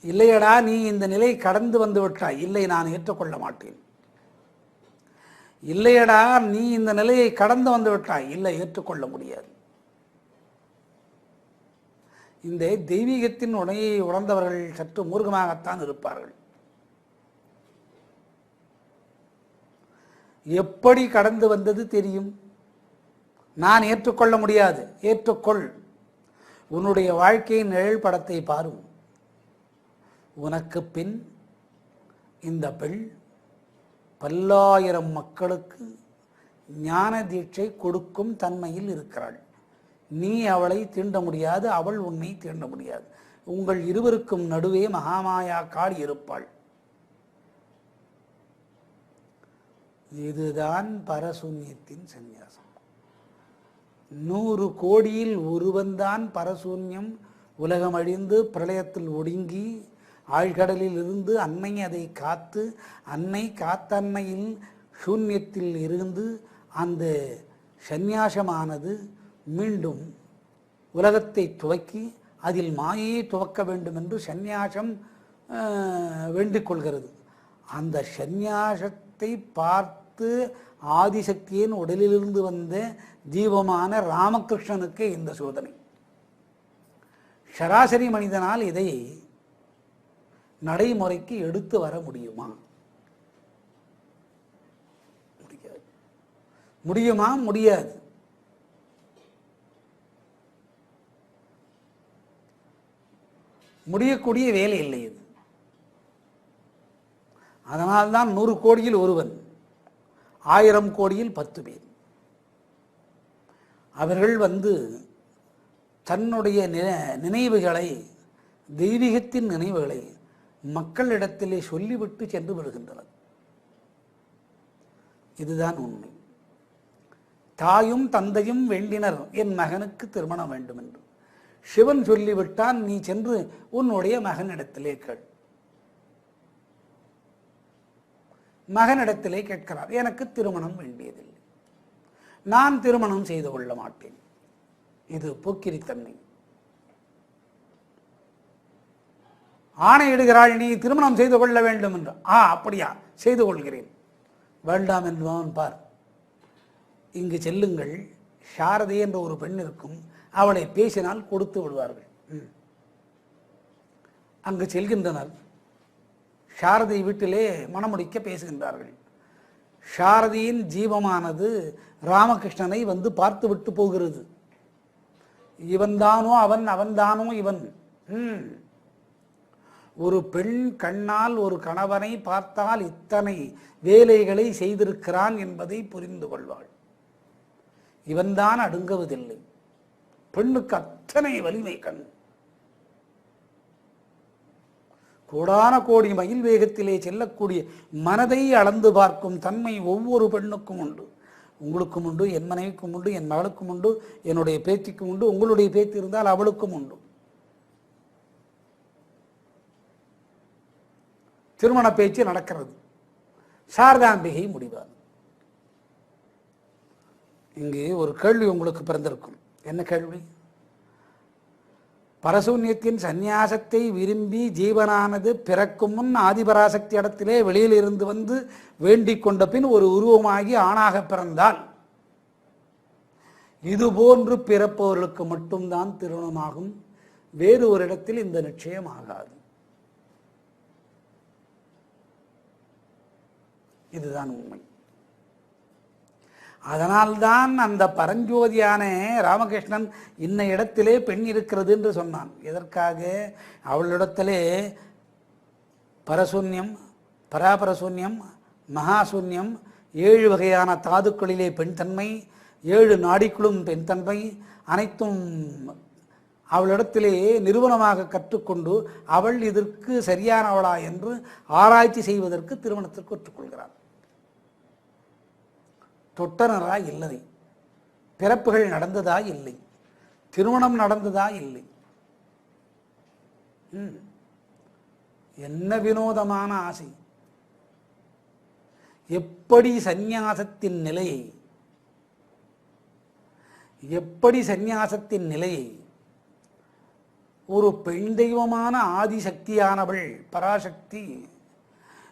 இல்லையடா, நீ இந்த நிலை கடந்து வந்து விட்டாய். இல்லை, நான் ஏற்றுக்கொள்ள மாட்டேன். இல்லையடா, நீ இந்த நிலையை கடந்து வந்து விட்டாய். இல்லை, ஏற்றுக்கொள்ள முடியாது. இந்த தெய்வீகத்தின் உடையை உணர்ந்தவர்கள் சற்று மூர்க்கமாகத்தான் இருப்பார்கள். எப்படி கடந்து வந்தது தெரியும். நான் ஏற்றுக்கொள்ள முடியாது. ஏற்றுக்கொள். உன்னுடைய வாழ்க்கையின் நிழல் படத்தை பாரும். உனக்கு பின் இந்த பெண் பல்லாயிரம் மக்களுக்கு ஞான தீட்சை கொடுக்கும் தன்மையில் இருக்கிறாள். நீ அவளை தீண்ட முடியாது, அவள் உன்னை தீண்ட முடியாது. உங்கள் இருவருக்கும் நடுவே மகாமாயா காள் இருப்பாள். இதுதான் பரசூன்யத்தின் சந்நியாசம். 100 கோடியில் ஒருவன்தான் பரசூன்யம். உலகம் அழிந்து பிரளயத்தில் ஒடுங்கி ஆழ்கடலில் இருந்து அன்னை அதை காத்து, அன்னை காத்தன்னையில் சூன்யத்தில் இருந்து அந்த சந்நியாசமானது மீண்டும் உலகத்தை துவக்கி அதில் மாயையை துவக்க வேண்டும் என்று சந்நியாசம் வேண்டிக் கொள்கிறது. அந்த சந்நியாசத்தை பார்த்து ஆதிசக்தியின் உடலிலிருந்து வந்த ஜீவமான ராமகிருஷ்ணனுக்கு இந்த சோதனை. சராசரி மனிதனால் இதை நடைமுறைக்கு எடுத்து வர முடியுமா? முடியாது. முடியுமா? முடியாது. முடியக்கூடிய வேலை இல்லை இது. அதனால்தான் 100 கோடியில் ஒருவன், 1000 கோடியில் 10 பேர். அவர்கள் தன்னுடைய நினைவுகளை, தெய்வீகத்தின் நினைவுகளை மக்களிடத்திலே சொல்லிவிட்டு சென்று விடுகின்றனர். இதுதான் உண்மை. தாயும் தந்தையும் வேண்டினர் என் மகனுக்கு திருமணம் வேண்டும் என்று. சிவன் சொல்லிவிட்டான், நீ சென்று உன்னுடைய மகனிடத்திலே கேள். மகனிடத்திலே கேட்கிறார், எனக்கு திருமணம் வேண்டியதில்லை, நான் திருமணம் செய்து கொள்ள மாட்டேன். இது போக்கிரித்தன்மை. ஆணையிடுகிறாள், நீ திருமணம் செய்து கொள்ள வேண்டும் என்று. அப்படியா, செய்து கொள்கிறேன். வேண்டாம் என்பவன் பார், இங்கு செல்லுங்கள், சாரதை என்ற ஒரு பெண் இருக்கும், அவளை பேசினால் கொடுத்து விடுவார்கள். அங்கு செல்கின்றனர். சாரதை வீட்டிலே மணமுடிக்க பேசுகின்றார்கள். சாரதியின் ஜீவமானது ராமகிருஷ்ணனை வந்து பார்த்து விட்டு போகிறது. இவன்தானோ அவன், அவன்தானோ இவன். ஒரு பெண் கண்ணால் ஒரு கணவனை பார்த்தால் இத்தனை வேலைகளை செய்திருக்கிறான் என்பதை புரிந்து கொள்வாள். இவன்தான் அடுங்குவதில்லை. பெண்ணுக்கு அத்தனை வலிமை கண். கோடான கோடி மயில் வேகத்திலே செல்லக்கூடிய மனதை அளந்து பார்க்கும் தன்மை ஒவ்வொரு பெண்ணுக்கும் உண்டு. உங்களுக்கும் உண்டு, என் மனைவிக்கும் உண்டு, என் மகளுக்கும் உண்டு, என்னுடைய பேத்திக்கும் உண்டு, உங்களுடைய பேத்தி இருந்தால் அவளுக்கும் உண்டு. திருமண பேச்சு நடக்கிறது. சாரதாம்பிகை முடிவார். இங்கு ஒரு கேள்வி உங்களுக்கு பிறந்திருக்கும். என்ன கேள்வி? பரசூன்யத்தின் சந்நியாசத்தை விரும்பி ஜீவனானது பிறக்கும் முன் ஆதிபராசக்தி இடத்திலே வெளியில் இருந்து வந்து வேண்டிக் கொண்ட பின் ஒரு உருவமாகி ஆணாக பிறந்தால் இதுபோன்று பிறப்பவர்களுக்கு மட்டும்தான் திருமணமாகும், வேறு ஒரு இடத்தில் இந்த நிச்சயம் ஆகாது. இதுதான் உண்மை. அதனால்தான் அந்த பரஞ்சோதியான ராமகிருஷ்ணன் இன்ன இடத்திலே பெண் இருக்கிறது என்று சொன்னான். எதற்காக? அவளிடத்திலே பரசூன்யம், பராபரசூன்யம், மகாசூன்யம், 7 வகையான தாதுக்களிலே பெண் தன்மை, 7 நாடிக்குளும் பெண் தன்மை அனைத்தும் அவளிடத்திலே நிறுவனமாக கற்றுக்கொண்டு அவள் இதற்கு சரியானவளா என்று ஆராய்ச்சி செய்வதற்கு திருமணத்திற்கு ஒற்றுக்கொள்கிறார். தொட்டனரா இல்லை, பிறப்புகள் நடந்ததா இல்லை, திருமணம் நடந்ததா இல்லை. என்ன வினோதமான ஆசை! எப்படி சந்நியாசத்தின் நிலையை ஒரு பெண் தெய்வமான ஆதிசக்தியானவள் பராசக்தி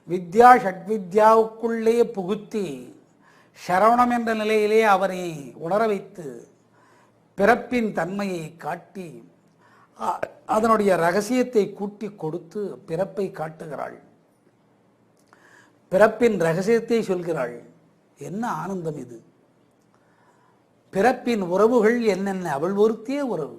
வித்யா ஷட்வித்யாவுக்குள்ளே புகுத்தி சரவணம் என்ற நிலையிலே அவரை உணர வைத்து பிறப்பின் தன்மையை காட்டி அதனுடைய ரகசியத்தை கூட்டி கொடுத்து பிறப்பை காட்டுகிறாள். பிறப்பின் ரகசியத்தை சொல்கிறாள். என்ன ஆனந்தம் இது! பிறப்பின் உறவுகள் என்னென்ன, அவள் ஒருத்தியே உறவு.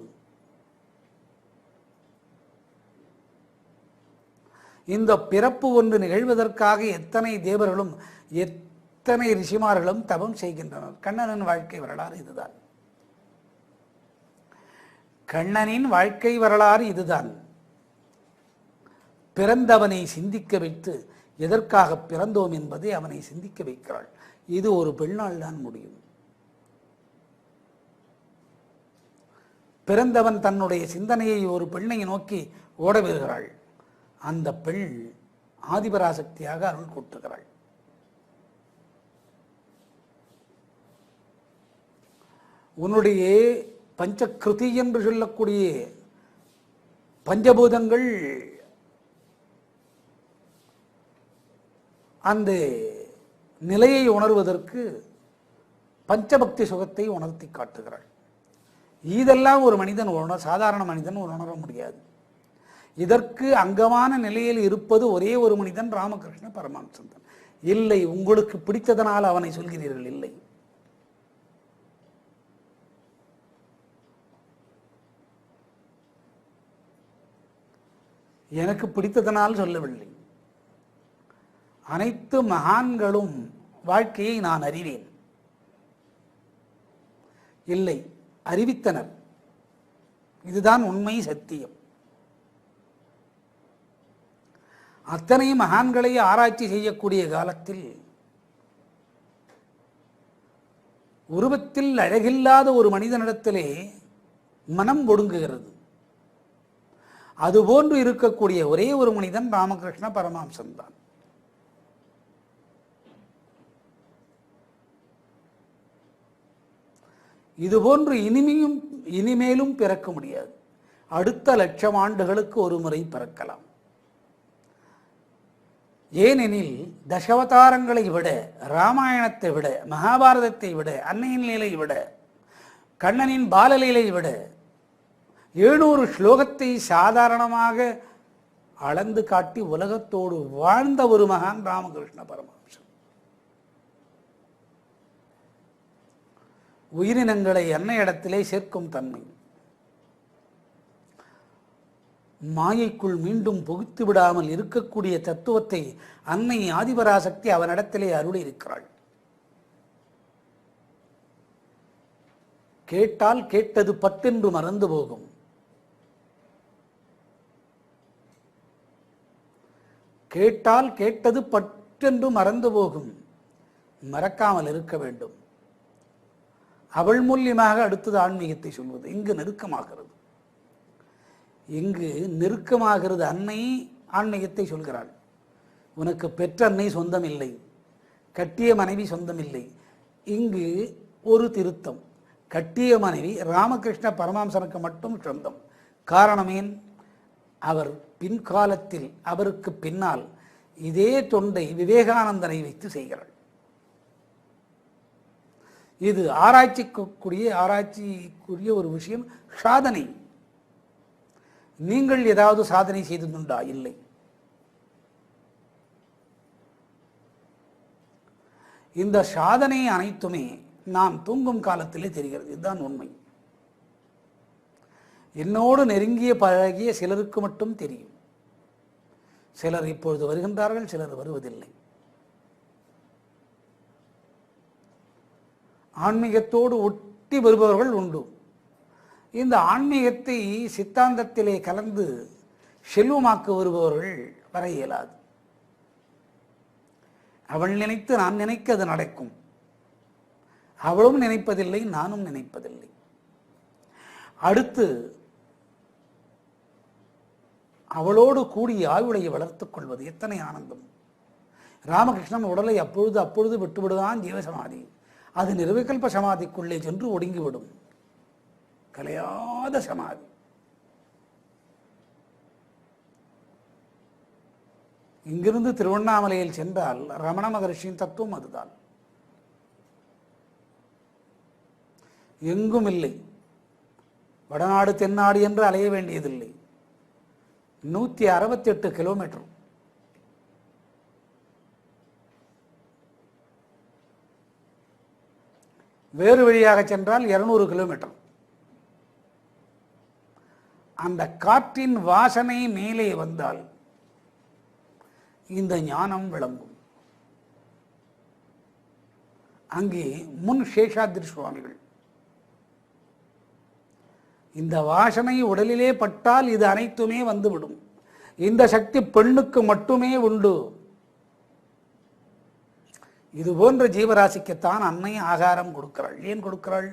இந்த பிறப்பு ஒன்று நிகழ்வதற்காக எத்தனை தேவர்களும் எத்தனை ரிஷிமார்களும் தவம் செய்கின்றனர். கண்ணனின் வாழ்க்கை வரலாறு இதுதான். கண்ணனின் வாழ்க்கை வரலாறு இதுதான். பிறந்தவனை சிந்திக்க வைத்து எதற்காக பிறந்தோம் என்பதை அவனை சிந்திக்க வைக்கிறாள். இது ஒரு பெண்ணால் தான் முடியும். பிறந்தவன் தன்னுடைய சிந்தனையை ஒரு பெண்ணை நோக்கி ஓட வருகிறாள். அந்த பெண் ஆதிபராசக்தியாக அருள் கூட்டுகிறாள். உன்னுடைய பஞ்சகிருதி என்று சொல்லக்கூடிய பஞ்சபூதங்கள் அந்த நிலையை உணர்வதற்கு பஞ்சபக்தி சுகத்தை உணர்த்தி காட்டுகிறாள். இதெல்லாம் ஒரு மனிதன் சாதாரண மனிதன் உணர முடியாது. இதற்கு அங்கமான நிலையில் இருப்பது ஒரே ஒரு மனிதன், ராமகிருஷ்ண பரமஹம்சன். இல்லை, உங்களுக்கு பிடித்ததனால் அவனை சொல்கிறீர்கள். இல்லை, எனக்கு பிடித்ததனால் சொல்லவில்லை. அனைத்து மகான்களும் வாழ்க்கையை நான் அறிவேன். இல்லை, அறிவித்தனர். இதுதான் உண்மை, சத்தியம். அத்தனை மகான்களை ஆராய்ச்சி செய்யக்கூடிய காலத்தில் உருவத்தில் அழகில்லாத ஒரு மனிதனிடத்திலே மனம் ஒடுங்குகிறது. அதுபோன்று இருக்கக்கூடிய ஒரே ஒரு மனிதன் ராமகிருஷ்ண பரமஹம்சன் தான். இதுபோன்று இனிமேலும் பிறக்க முடியாது. அடுத்த 1,00,000 ஆண்டுகளுக்கு ஒரு முறை பிறக்கலாம். ஏனெனில் தசாவதாரங்களை விட, ராமாயணத்தை விட, மகாபாரதத்தை விட, அன்னையின் லீலை விட, கண்ணனின் பாலலீலை விட 700 ஸ்லோகத்தை சாதாரணமாக அளந்து காட்டி உலகத்தோடு வாழ்ந்த ஒரு மகான் ராமகிருஷ்ண பரமஹம்சர். உயிரினங்களை அன்னையிடத்திலே சேர்க்கும் தன்மை, மாயைக்குள் மீண்டும் புகுத்து விடாமல் இருக்கக்கூடிய தத்துவத்தை அன்னை ஆதிபராசக்தி அவனிடத்திலே அருளி இருக்கிறாள். கேட்டால் கேட்டது பட்டென்று மறந்து போகும். கேட்டால் கேட்டது பட்டென்று மறந்து போகும். மறக்காமல் இருக்க வேண்டும். அவள் மூலியமாக அடுத்தது ஆன்மீகத்தை சொல்வது. இங்கு நெருக்கமாகிறது. இங்கு நெருக்கமாகிறது. அன்னை ஆன்மீகத்தை சொல்கிறாள். உனக்கு பெற்ற அன்னை சொந்தம் இல்லை, கட்டிய மனைவி சொந்தம் இல்லை. இங்கு ஒரு திருத்தம். கட்டிய மனைவி ராமகிருஷ்ண பரமஹம்சனுக்கு மட்டும் சொந்தம். காரணமேன்? அவர் பின்காலத்தில், அவருக்கு பின்னால் இதே தொண்டை விவேகானந்தனை வைத்து செய்கிறாள். இது ஆராய்ச்சிக்குரிய ஒரு விஷயம். சாதனை. நீங்கள் ஏதாவது சாதனை செய்ததுண்டா? இல்லை. இந்த சாதனை அனைத்துமே நாம் தூங்கும் காலத்திலே தெரிகிறது. இதுதான் உண்மை. என்னோடு நெருங்கிய பழகிய சிலருக்கு மட்டும் தெரியும். சிலர் இப்பொழுது வருகின்றார்கள், சிலர் வருவதில்லை. ஆன்மீகத்தோடு ஒட்டி வருபவர்கள் உண்டு. இந்த ஆன்மீகத்தை சித்தாந்தத்திலே கலந்து செல்வமாக்க வருபவர்கள் வர இயலாது. அவள் நினைத்து நான் நினைக்க அது நடக்கும். அவளும் நினைப்பதில்லை, நானும் நினைப்பதில்லை. அடுத்து அவளோடு கூடி ஆயுளையை வளர்த்துக் கொள்வது எத்தனை ஆனந்தம். ராமகிருஷ்ணன் உடலை அப்பொழுது விட்டுவிடுதான் ஜீவசமாதி. அது நிர்விகல்ப சமாதிக்குள்ளே சென்று ஒடுங்கிவிடும். கலையாத சமாதி. இங்கிருந்து திருவண்ணாமலையில் சென்றால் ரமண மகரிஷியின் தத்துவம் அதுதான். எங்கும் இல்லை. வடநாடு தென்னாடு என்று அலைய வேண்டியதில்லை. 168 கிலோமீட்டர். வேறு வழியாக சென்றால் 200 கிலோமீட்டர். அந்த காற்றின் வாசனை மேலே வந்தால் இந்த ஞானம் விளங்கும். அங்கே முன் சேஷாத்ரி சுவாமிகள், இந்த வாசனை உடலிலே பட்டால் இது அனைத்துமே வந்துவிடும். இந்த சக்தி பெண்ணுக்கு மட்டுமே உண்டு. இது போன்ற ஜீவராசிக்குத்தான் அன்னை ஆகாரம் கொடுக்கிறாள். ஏன் கொடுக்கிறாள்?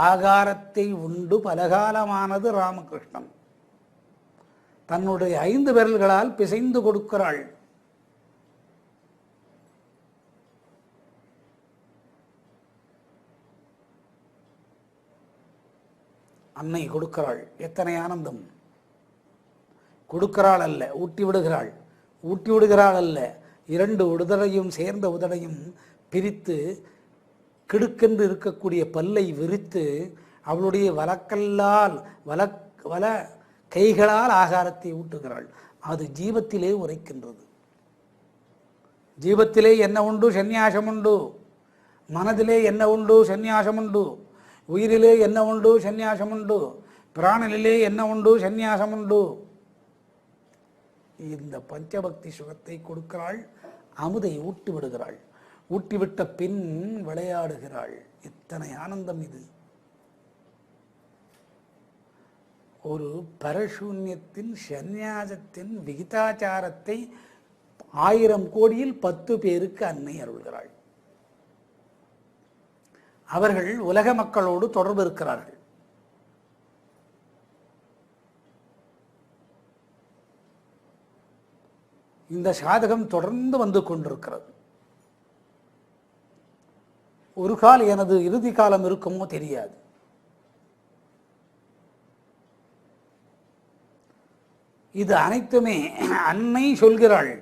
ஆகாரத்தை உண்டு பலகாலமானது ராமகிருஷ்ணன். தன்னுடைய 5 விரல்களால் பிசைந்து கொடுக்கிறாள். அன்னை கொடுக்கிறாள். எத்தனை ஆனந்தம்! கொடுக்கிறாள் அல்ல, ஊட்டி விடுகிறாள். ஊட்டி விடுகிறாள் அல்ல, 2 உதடையும் சேர்ந்த உதடையும் பிரித்து கிடுக்கென்று இருக்கக்கூடிய பல்லை விரித்து அவளுடைய வல கைகளால் ஆகாரத்தை ஊட்டுகிறாள். அது ஜீவத்திலே உரைக்கின்றது. ஜீவத்திலே என்ன உண்டு? சந்நியாசம் உண்டு. மனதிலே என்ன உண்டு? சந்நியாசம் உண்டு. உயிரிலே என்ன உண்டு? சந்நியாசம் உண்டு. பிராணனிலே என்ன உண்டு? சந்நியாசம் உண்டு. இந்த பஞ்சபக்தி சுகத்தை கொடுக்கிறாள். அமுதை ஊட்டி விடுகிறாள். ஊட்டிவிட்ட பின் விளையாடுகிறாள். எத்தனை ஆனந்தம் இது! ஒரு பரசூன்யத்தின் சந்நியாசத்தின் விகிதாச்சாரத்தை 1000 கோடியில் 10 பேருக்கு அன்னை அருள்கிறாள். அவர்கள் உலக மக்களோடு தொடர்பு இருக்கிறார்கள். இந்த சாதகம் தொடர்ந்து வந்து கொண்டிருக்கிறது. ஒரு கால் எனது இறுதி காலம் இருக்குமோ தெரியாது. இது அனைத்துமே அன்னை சொல்கிறாள்.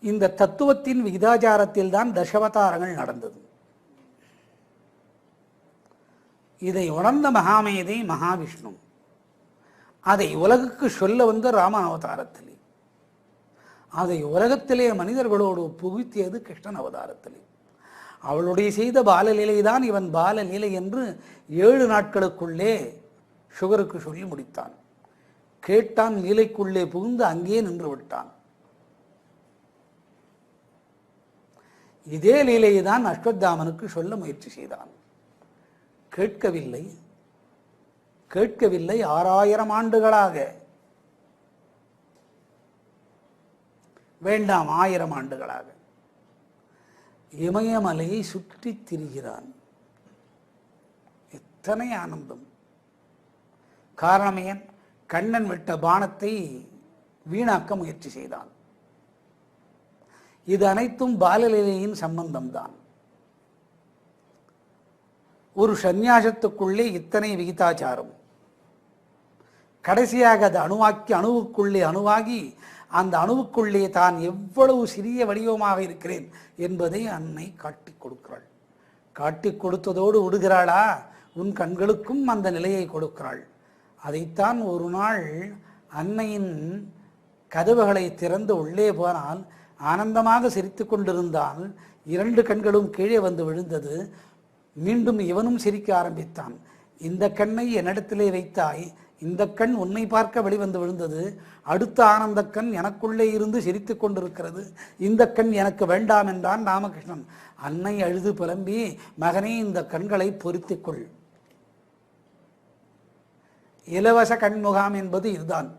இந்த தத்துவத்தின் விகிதாச்சாரத்தில் தான் தசாவதாரங்கள் நடந்தது. இதை உணர்ந்த மகாமேதை மகாவிஷ்ணு அதை உலகுக்கு சொல்ல வந்த ராம அவதாரத்திலே, அதை உலகத்திலே மனிதர்களோடு புகுத்தியது கிருஷ்ணன் அவதாரத்திலே. அவளுடைய செய்த பாலலீலை தான் இவன் பாலலீலை என்று 7 நாட்களுக்குள்ளே சுகருக்கு சொல்லி முடித்தான். கேட்டான், லீலைக்குள்ளே புகுந்து அங்கே நின்று விட்டான். இதே லீலையை தான் அஸ்வத்தாமனுக்கு சொல்ல முயற்சி செய்தான். கேட்கவில்லை. 6000 ஆண்டுகளாக, வேண்டாம் 1000 ஆண்டுகளாக இமயமலையை சுற்றித் திரிகிறான். எத்தனை ஆனந்தம்! காரணம் ஏன்? கண்ணன் விட்ட பானத்தை வீணாக்க முயற்சி செய்தான். இது அனைத்தும் பாலலீலையின் சம்பந்தம்தான். ஒரு சந்நியாசத்துக்குள்ளே இத்தனை விகிதாச்சாரம், கடைசியாக அது அணுவுக்குள்ளே அணுவாகி அந்த அணுவுக்குள்ளே தான் எவ்வளவு சிறிய வடிவமாக இருக்கிறேன் என்பதை அன்னை காட்டிக் கொடுக்கிறாள். காட்டிக் கொடுத்ததோடு விடுகிறாளா? உன் கண்களுக்கும் அந்த நிலையை கொடுக்கிறாள். அதைத்தான் ஒரு நாள் அன்னையின் கதவுகளை திறந்து உள்ளே போனால் ஆனந்தமாக சிரித்து கொண்டிருந்தான். 2 கண்களும் கீழே வந்து விழுந்தது. மீண்டும் இவனும் சிரிக்க ஆரம்பித்தான். இந்த கண்ணை என்னிடத்திலே வைத்தாய், இந்த கண் உன்னை பார்க்க வெளிவந்து விழுந்தது, அடுத்த ஆனந்த கண் எனக்குள்ளே இருந்து சிரித்து கொண்டிருக்கிறது, இந்த கண் எனக்கு வேண்டாம் என்றான் ராமகிருஷ்ணன். அன்னை அழுது புலம்பி, மகனே இந்த கண்களை பொருத்திக்கொள். இலவச கண்முகாம் என்பது இதுதான்.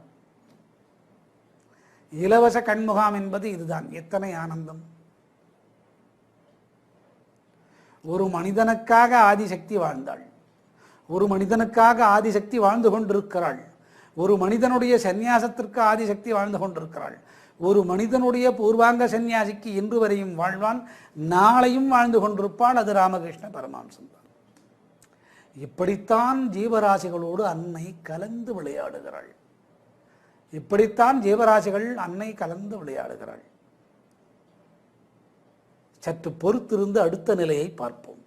இலவச கண்முகாம் என்பது இதுதான். எத்தனை ஆனந்தம்! ஒரு மனிதனுக்காக ஆதிசக்தி வாழ்ந்தாள். ஒரு மனிதனுக்காக ஆதிசக்தி வாழ்ந்து கொண்டிருக்கிறாள். ஒரு மனிதனுடைய சந்நியாசத்திற்கு ஆதிசக்தி வாழ்ந்து கொண்டிருக்கிறாள். ஒரு மனிதனுடைய பூர்வாங்க சந்நியாசிக்கு இன்று வரையும் வாழ்வான், நாளையும் வாழ்ந்து கொண்டிருப்பாள். அது ராமகிருஷ்ண பரமஹம்சன் தான். இப்படித்தான் ஜீவராசிகளோடு அன்னை கலந்து விளையாடுகிறாள். இப்படித்தான் ஜீவராசிகள் அன்னை கலந்து விளையாடுகிறாள். சற்று பொறுத்திருந்து அடுத்த நிலையை பார்ப்போம்.